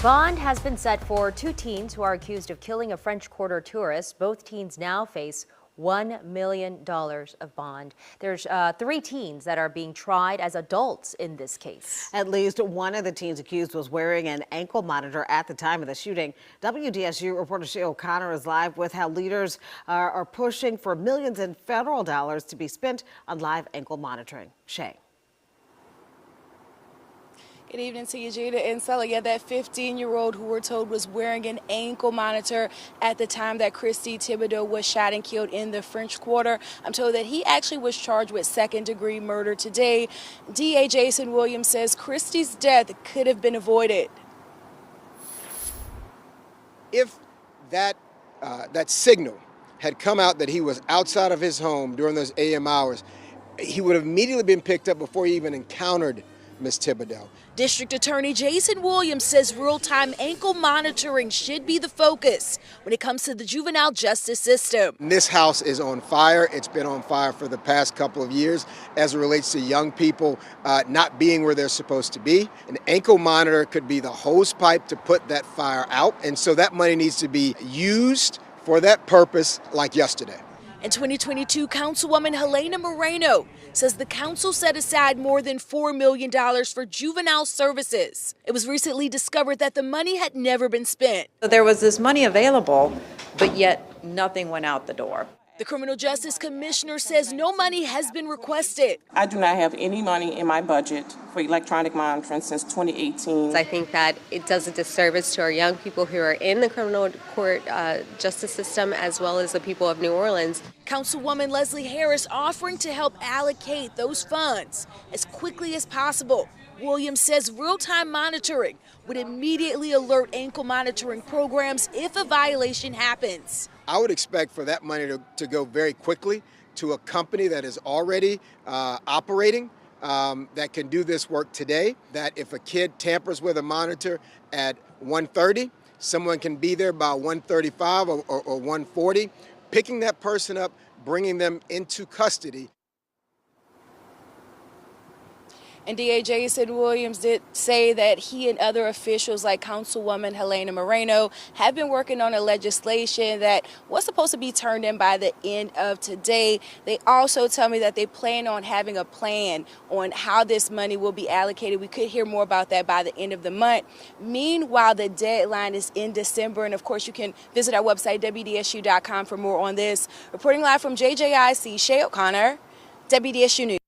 Bond has been set for two teens who are accused of killing a French Quarter tourist. Both teens now face $1 million of bond. There's three teens that are being tried as adults in this case. At least one of the teens accused was wearing an ankle monitor at the time of the shooting. WDSU reporter Shay O'Connor is live with how leaders are pushing for millions in federal dollars to be spent on live ankle monitoring. Shay. Good evening to you, Jada and Sella. Yeah, that 15-year-old who we're told was wearing an ankle monitor at the time that Christy Thibodeau was shot and killed in the French Quarter. I'm told that he actually was charged with second-degree murder today. DA Jason Williams says Christy's death could have been avoided. If that signal had come out that he was outside of his home during those AM hours, he would have immediately been picked up before he even encountered Ms. Thibodeau. District Attorney Jason Williams says real-time ankle monitoring should be the focus when it comes to the juvenile justice system. This house is on fire. It's been on fire for the past couple of years as it relates to young people not being where they're supposed to be. An ankle monitor could be the hose pipe to put that fire out, and so that money needs to be used for that purpose like yesterday. In 2022, Councilwoman Helena Moreno says the council set aside more than $4 million for juvenile services. It was recently discovered that the money had never been spent. There was this money available, but yet nothing went out the door. The Criminal Justice Commissioner says no money has been requested. I do not have any money in my budget for electronic monitoring since 2018. I think that it does a disservice to our young people who are in the criminal court justice system, as well as the people of New Orleans. Councilwoman Leslie Harris offering to help allocate those funds as quickly as possible. Williams says real-time monitoring would immediately alert ankle monitoring programs if a violation happens. I would expect for that money to go very quickly to a company that is already operating, that can do this work today, that if a kid tampers with a monitor at 1:30, someone can be there by 1:35 or 1:40, picking that person up, bringing them into custody. And DA Jason Williams did say that he and other officials like Councilwoman Helena Moreno have been working on a legislation that was supposed to be turned in by the end of today. They also tell me that they plan on having a plan on how this money will be allocated. We could hear more about that by the end of the month. Meanwhile, the deadline is in December. And of course, you can visit our website, WDSU.com, for more on this. Reporting live from JJIC, Shay O'Connor, WDSU News.